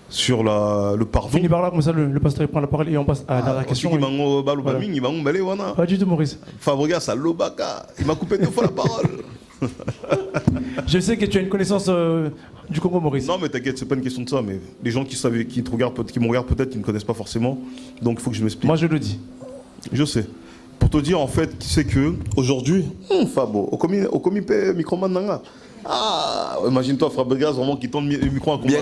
sur le pardon. Fini par là, comme ça le pasteur prend la parole et on passe à la question. Voilà. Pas du tout, Maurice. Fabregas à Lobaka, il m'a coupé 2 fois la parole. Je sais que tu as une connaissance du Congo, Maurice. Non mais t'inquiète, c'est pas une question de ça, mais les gens qui me regardent peut-être, qui ne connaissent pas forcément, donc il faut que je m'explique. Moi je le dis. Je sais. Pour te dire en fait, c'est que aujourd'hui, Fabo, au comité microman nanga. Ah, imagine-toi Fabregas vraiment qui tourne le micro en combat.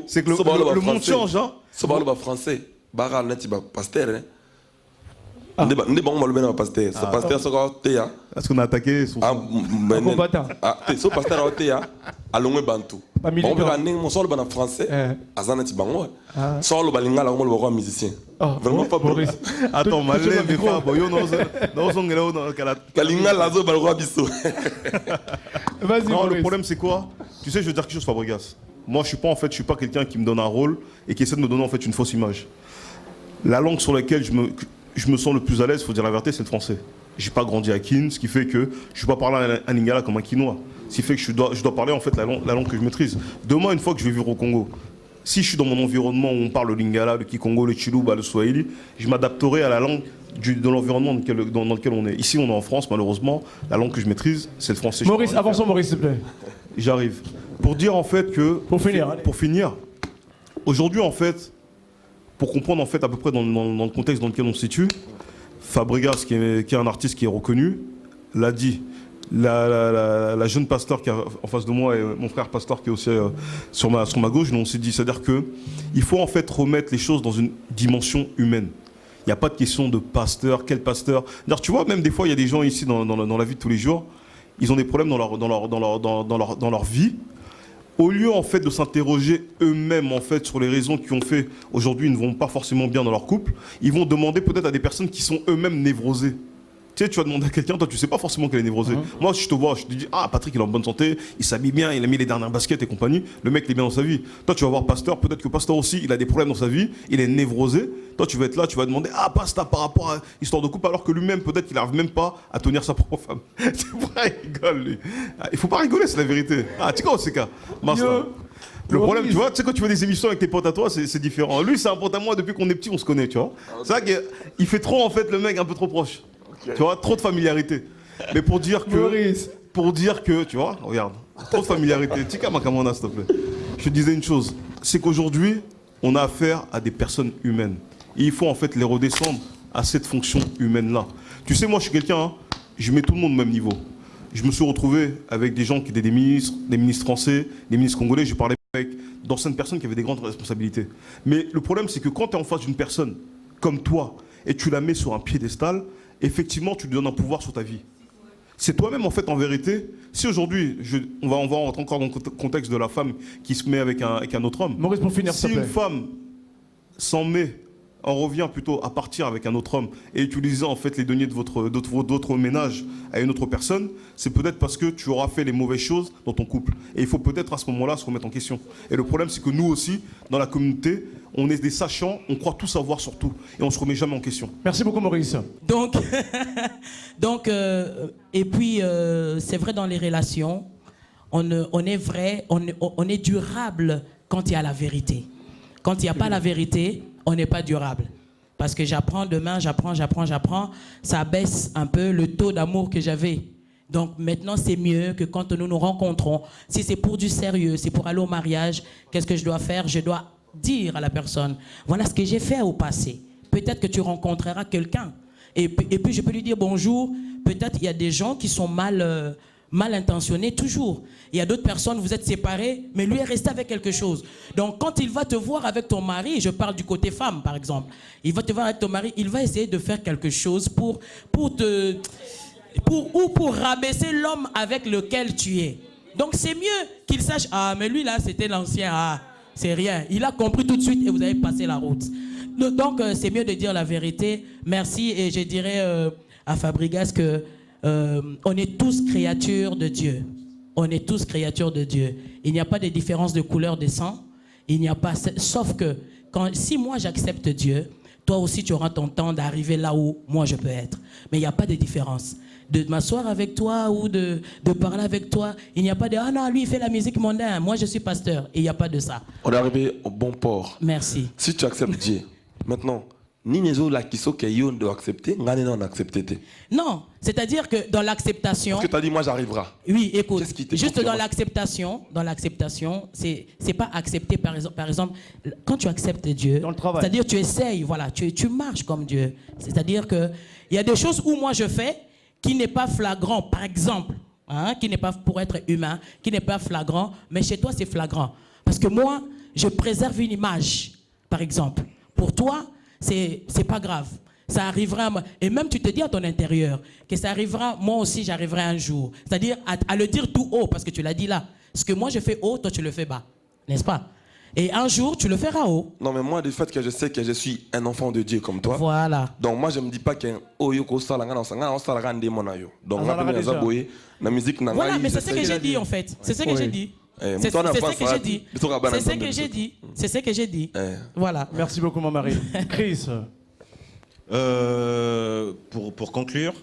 C'est que le monde change, hein. C'est pas le français. Baral net il va pasteur, hein. N'est pas un pasteur. Ce pasteur, c'est quoi? Est-ce qu'on a attaqué son... Un combattant. Ce pasteur, c'est à l'ongé bantou. Pas militant. Mon sol en français, à Zanati Bango. Sol balinga, là, on le musicien. Vraiment pas pour Maurice. Attends, malé, mais pas, boyo, non, Kalinga, là, zo, balgo, abisso. Vas-y, non, Maurice. le problème, c'est quoi? Tu sais, je veux dire quelque chose, Fabregas. Moi, je suis pas quelqu'un qui me donne un rôle et qui essaie de me donner en fait une fausse image. La langue sur laquelle je me sens le plus à l'aise, il faut dire la vérité, c'est le français. J'ai pas grandi à Kin, ce qui fait que je ne peux pas parler un lingala comme un Kinois. Ce qui fait que je dois parler en fait la langue que je maîtrise. Demain, une fois que je vais vivre au Congo, si je suis dans mon environnement où on parle le lingala, le kikongo, le chiluba, le swahili, je m'adapterai à la langue de l'environnement dans lequel on est. Ici, on est en France, malheureusement, la langue que je maîtrise, c'est le français. Maurice, avançons, Maurice, s'il te plaît. J'arrive. Pour dire en fait que... Pour finir, aujourd'hui en fait, pour comprendre en fait à peu près dans le contexte dans lequel on se situe, Fabregas, qui est un artiste qui est reconnu, l'a dit. La jeune pasteur qui est en face de moi et mon frère pasteur qui est aussi sur ma gauche, on s'est dit, c'est-à-dire qu'il faut en fait remettre les choses dans une dimension humaine. Il n'y a pas de question de pasteur, quel pasteur. D'ailleurs, tu vois, même des fois, il y a des gens ici dans la vie de tous les jours, ils ont des problèmes dans leur vie. Au lieu en fait de s'interroger eux-mêmes en fait sur les raisons qui ont fait aujourd'hui ils ne vont pas forcément bien dans leur couple, ils vont demander peut-être à des personnes qui sont eux-mêmes névrosées. Tu sais, tu vas demander à quelqu'un, toi tu sais pas forcément qu'elle est névrosée. Moi si je te vois, je te dis ah Patrick il est en bonne santé, il s'habille bien, il a mis les dernières baskets et compagnie, le mec il est bien dans sa vie. Toi tu vas voir Pasteur, peut-être que Pasteur aussi il a des problèmes dans sa vie, il est névrosé. Toi tu vas être là, tu vas demander ah Pasteur par rapport à histoire de couple alors que lui-même peut-être qu'il n'arrive même pas à tenir sa propre femme. C'est vrai, il rigole lui. Il faut pas rigoler, c'est la vérité. Ah tu vois c'est quoi le problème, tu vois, tu sais, quand tu fais des émissions avec tes potes à toi, c'est différent. Lui, c'est un pote à moi, depuis qu'on est petit, on se connaît, tu vois. C'est vrai qu'il fait trop, en fait, le mec un peu trop proche. Okay. Tu vois, trop de familiarité. Mais pour dire que, tu vois, regarde, trop de familiarité. Tika Makamona, s'il te plaît. Je te disais une chose, c'est qu'aujourd'hui, on a affaire à des personnes humaines. Et il faut, en fait, les redescendre à cette fonction humaine-là. Tu sais, moi, je suis quelqu'un, hein, je mets tout le monde au même niveau. Je me suis retrouvé avec des gens qui étaient des ministres français, des ministres congolais. Je parlais avec d'anciennes personnes qui avaient des grandes responsabilités. Mais le problème, c'est que quand tu es en face d'une personne comme toi et tu la mets sur un piédestal, effectivement, tu lui donnes un pouvoir sur ta vie. C'est toi-même, en fait, en vérité. Si aujourd'hui, on va rentrer encore dans le contexte de la femme qui se met avec un autre homme. Maurice, pour finir, si une femme s'en met, on revient plutôt à partir avec un autre homme et utiliser en fait les deniers de votre ménage à une autre personne, c'est peut-être parce que tu auras fait les mauvaises choses dans ton couple. Et il faut peut-être à ce moment-là se remettre en question. Et le problème, c'est que nous aussi, dans la communauté, on est des sachants, on croit tout savoir sur tout et on ne se remet jamais en question. Merci beaucoup, Maurice. Donc et puis, c'est vrai dans les relations, on est vrai, on est durable quand il y a la vérité. Quand il n'y a pas la vérité, on n'est pas durable. Parce que j'apprends, ça baisse un peu le taux d'amour que j'avais. Donc maintenant, c'est mieux que quand nous nous rencontrons, si c'est pour du sérieux, c'est pour aller au mariage, qu'est-ce que je dois faire? Je dois dire à la personne, voilà ce que j'ai fait au passé. Peut-être que tu rencontreras quelqu'un. Et puis je peux lui dire bonjour. Peut-être il y a des gens qui sont mal intentionnés toujours. Il y a d'autres personnes, vous êtes séparés, mais lui est resté avec quelque chose. Donc quand il va te voir avec ton mari, je parle du côté femme par exemple, il va te voir avec ton mari, il va essayer de faire quelque chose pour rabaisser l'homme avec lequel tu es. Donc c'est mieux qu'il sache, ah mais lui là c'était l'ancien, ah c'est rien. Il a compris tout de suite et vous avez passé la route. Donc c'est mieux de dire la vérité. Merci et je dirais à Fabregas que on est tous créatures de Dieu. On est tous créatures de Dieu. Il n'y a pas de différence de couleur de sang. Il n'y a pas, sauf que si moi j'accepte Dieu, toi aussi tu auras ton temps d'arriver là où moi je peux être. Mais il n'y a pas de différence. De m'asseoir avec toi ou de parler avec toi, il n'y a pas de ah non, lui il fait la musique mondaine, moi je suis pasteur. Et il n'y a pas de ça. On est arrivé au bon port. Merci. Si tu acceptes Dieu, maintenant, ni les autres qui sont doivent accepter, on accepter. Non, c'est-à-dire que dans l'acceptation. Parce que tu as dit moi j'arriverai. Oui, écoute. Juste dans l'acceptation, c'est pas accepter par exemple quand tu acceptes Dieu. Dans le travail. C'est-à-dire tu essayes, voilà, tu marches comme Dieu. C'est-à-dire que il y a des choses où moi je fais qui n'est pas flagrant, par exemple, hein, qui n'est pas pour être humain, qui n'est pas flagrant, mais chez toi c'est flagrant. Parce que moi, je préserve une image, par exemple. Pour toi, c'est pas grave. ça arrivera, et même tu te dis à ton intérieur que ça arrivera, moi aussi j'arriverai un jour. C'est-à-dire à le dire tout haut, parce que tu l'as dit là. Ce que moi je fais haut, toi tu le fais bas, n'est-ce pas? Et un jour tu le feras haut. Non, mais moi, du fait que je sais que je suis un enfant de Dieu comme toi. Voilà. Donc moi, je me dis pas qu'un oyoko salanga on salanga ndé monayo. Donc Ah, moi, déjà. la musique n'a Voilà, mais c'est ce que j'ai dit en fait. C'est ce que j'ai dit. C'est ce que j'ai dit. C'est ce que j'ai dit. C'est ce que j'ai dit. Voilà. Merci beaucoup, ma Marie. Chris. Pour conclure,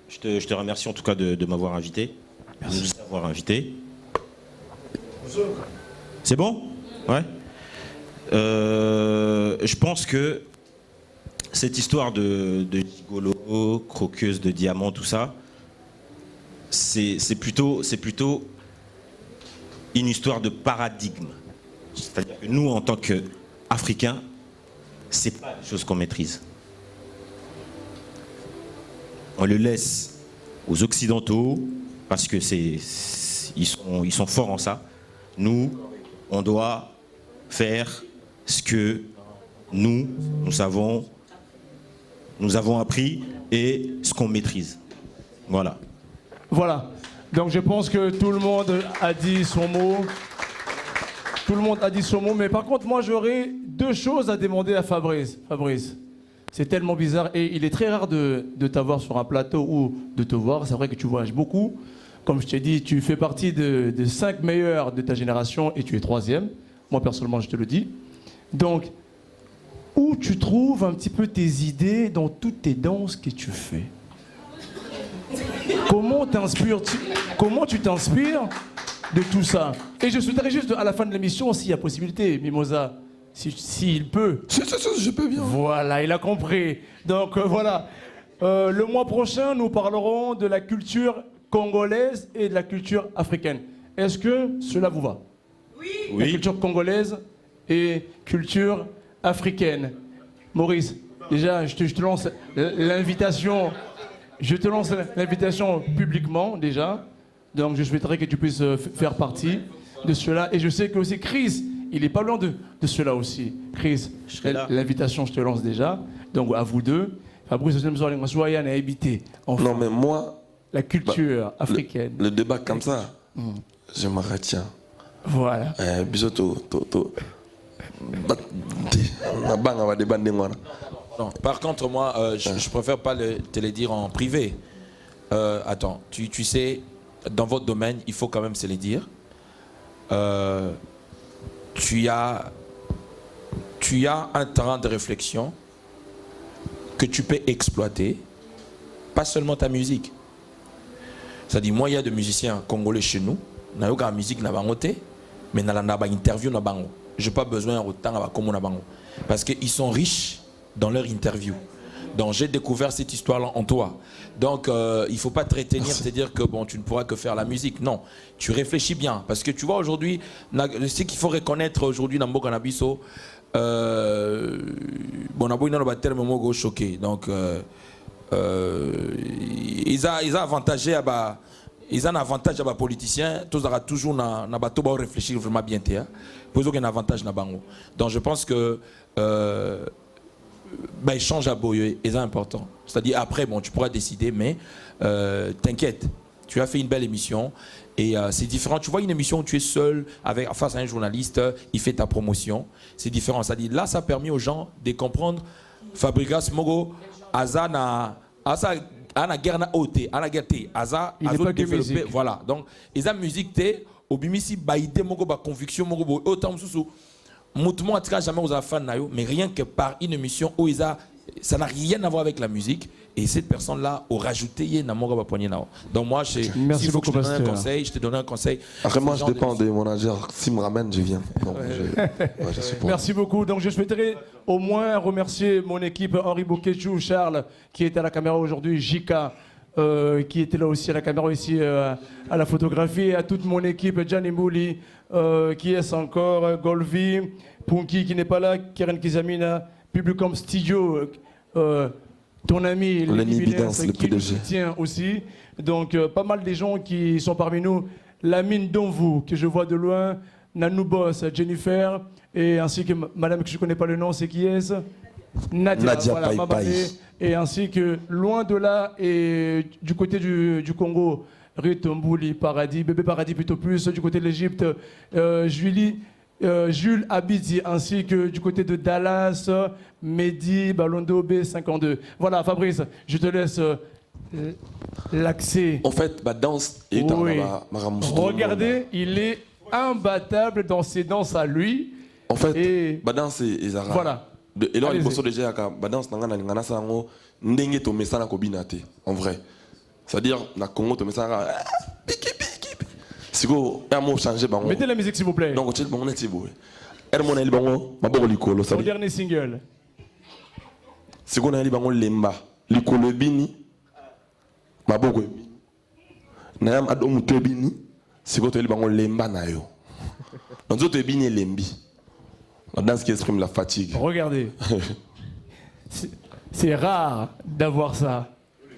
je te remercie en tout cas de m'avoir invité. De nous avoir invités. C'est bon? Ouais. Je pense que cette histoire de gigolo, croqueuse de diamants, tout ça, c'est plutôt une histoire de paradigme. C'est-à-dire que nous, en tant qu'Africains, c'est pas des choses qu'on maîtrise. On le laisse aux Occidentaux parce que ils sont forts en ça. Nous, on doit faire ce que nous avons appris et ce qu'on maîtrise. Voilà. Voilà. Donc je pense que tout le monde a dit son mot. Tout le monde a dit son mot. Mais par contre, moi, j'aurais deux choses à demander à Fabrice. Fabrice, c'est tellement bizarre. Et il est très rare de t'avoir sur un plateau ou de te voir. C'est vrai que tu voyages beaucoup. Comme je t'ai dit, tu fais partie des 5 meilleurs de ta génération et tu es 3e. Moi, personnellement, je te le dis. Donc, où tu trouves un petit peu tes idées dans toutes tes danses que tu fais? Comment tu t'inspires de tout ça? Et je souhaiterais juste, à la fin de l'émission, s'il y a possibilité, Mimosa, s'il peut. Je peux bien. Voilà, il a compris. Donc voilà. Le mois prochain, nous parlerons de la culture congolaise et de la culture africaine. Est-ce que cela vous va? Oui. La culture congolaise et culture africaine. Maurice, déjà, je te lance l'invitation. Je te lance l'invitation publiquement, déjà. Donc, je souhaiterais que tu puisses faire partie de cela. Et je sais que aussi Chris, il n'est pas loin de cela aussi. Chris, l'invitation, je te lance déjà. Donc, à vous deux. Fabrice, soyez habité. Non, mais moi, la culture africaine. Le débat comme ça, je me retiens. Voilà. Non, par contre, moi, je préfère pas te le dire en privé. Attends, tu sais, dans votre domaine, il faut quand même se le dire. Tu as un terrain de réflexion que tu peux exploiter, pas seulement ta musique. C'est-à-dire, moi, il y a des musiciens congolais chez nous, na yoka musique na bangote, mais na landa ba interview na bango. J'ai pas besoin autant à comme na bango, parce qu'ils sont riches dans leur interview. Donc j'ai découvert cette histoire-là en toi. Donc il ne faut pas te retenir, te dire que bon, tu ne pourras que faire la musique. Non, tu réfléchis bien. Parce que tu vois aujourd'hui, ce qu'il faut reconnaître aujourd'hui dans Mboka Nabiso, bon, on a terme mogo choqué. Donc ils ont avantagé à bas. Ils ont un avantage à les politiciens, tous aura toujours na bateau ba réfléchir vraiment bien té. Pour eux un avantage na bango. Donc je pense que échange à Boye est important. C'est-à-dire après bon tu pourras décider, mais t'inquiète, tu as fait une belle émission et c'est différent. Tu vois une émission où tu es seul face à un journaliste, il fait ta promotion, c'est différent. C'est-à-dire là ça a permis aux gens de comprendre Fabregas Mogo Azana Asa ana guerre na oté ana guerre té Asa azo développer voilà. Donc ils ont musique té obimisi baïdé mogo ba conviction mogo autant sous Moutement en tout cas jamais aux fans mais rien que par une émission où ça n'a rien à voir avec la musique et cette personne là aura rajouté donc moi s'il faut que je te donne un conseil, je te donne un conseil. Après moi je dépends de mon agent, s'il me ramène je viens. Donc, je suis pour. Merci beaucoup. Donc je souhaiterais au moins remercier mon équipe, Henri Bokechou, Charles qui est à la caméra aujourd'hui, Jika qui était là aussi à la caméra ici à la photographie, et à toute mon équipe, Gianni Mouli, qui est encore, Golvi, Punky qui n'est pas là, Keren Kizamina, Publicom Studio, ton ami Lenny Bidance, qui nous soutient aussi. Donc pas mal des gens qui sont parmi nous. Lamine Donvou, que je vois de loin, Nanou Boss, Jennifer, et ainsi que madame que je ne connais pas le nom, c'est qui est-ce? Nadia Pai Mabane, Pai. et ainsi que loin de là et du côté du Congo, Ruth Mbouli Paradis, Bébé Paradis plutôt plus, du côté de l'Égypte, Jules Abidi, ainsi que du côté de Dallas, Mehdi Balondo B52. Voilà, Fabrice, je te laisse l'accès. En fait, ma danse est Oui. Regardez, il est imbattable dans ses danses à lui. En fait, et ma danse est Zara. voilà. Et là, il Allez-y. faut déjà que ma danse n'a sango ndenge to mesana ko binate en vrai. C'est-à-dire na Congo to mesana piki. Siko ya mo changer bango. Mettez la musique s'il vous plaît. Donc tu bango neti boy. Hermona il bango maboko likolo Son ça. dernier single. Siko na il bango lemba likolo bini maboko ebini. Na yam adomu to bini siko to il bango lemba na yo. Donc to ebini lembi. La danse qui exprime la fatigue. Regardez. C'est rare d'avoir ça.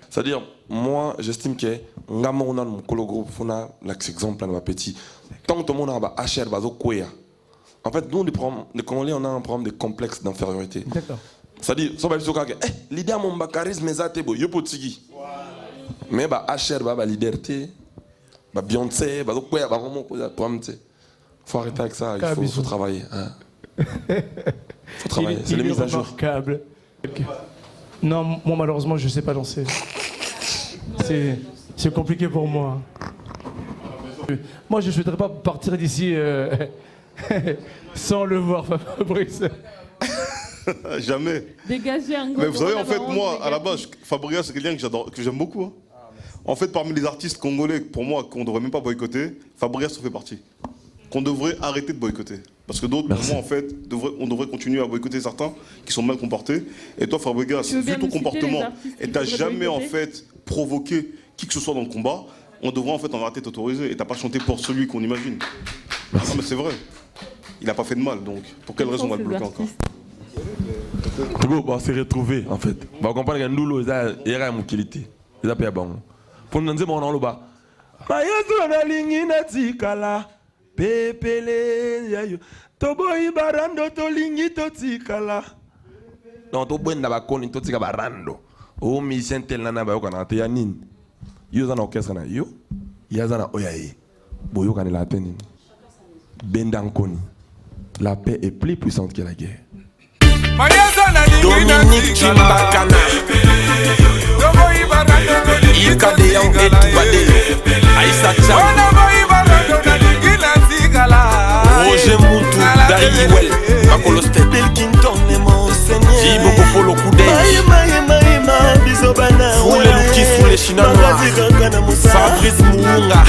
C'est-à-dire, moi, j'estime que ngamo na mon groupe fona l'exemple na petit. Tant que tout le monde a HR bazo koya. En fait, nous les Congolais on a un problème de complexe d'infériorité. D'accord. C'est-à-dire, ça va être que leader mon charisme ezate bo yo potigi. Mais ba HR ba liberté, ba Beyoncé, bazo koya ba vraiment problème tu. Faut arrêter avec ça, il faut travailler hein. Faut travailler, c'est les mises à jour. Remarquable. Non, moi malheureusement je ne sais pas danser. C'est compliqué pour moi. Moi je ne souhaiterais pas partir d'ici sans le voir, Fabrice. Jamais. Dégager un Mais vous savez, en fait, moi, à la base, Fabria, c'est quelqu'un que j'aime beaucoup. Hein. En fait, parmi les artistes congolais, pour moi, qu'on ne devrait même pas boycotter, Fabria en fait partie. Qu'on devrait arrêter de boycotter. Parce que d'autres, pour moi, en fait, on devrait continuer à boycotter certains qui sont mal comportés. Et toi, Fabregas, vu ton comportement, et t'as jamais, en fait, provoqué qui que ce soit dans le combat, on devrait, en fait, en arrêter de t'autoriser. Et t'as pas chanté pour celui qu'on imagine. Non, mais c'est vrai. Il n'a pas fait de mal, donc pour quelle raison on va le bloquer encore? Togo va se retrouver, en fait. On va comprendre que nous, il y a une qualité. Il y a un bon. Pour nous dire, on a le bas. Pepele yayo toboyi barando tolingi totikala non to bwenda bakoni totika barando o mission tel nana ba yokana te yanini yo zana orchestre na yo ya zana oyaye boyo kana la peine benda nkoni la paix est plus puissante que la guerre. Dominique Chimbakana Ikade Young Etubade Aïssa Tcham Roger Moutou Dariwell Makolo Step Belkinton et mon seigneur Jibo Popolo Koudé Foule Luki Foule Chinanois Fabrice Mounga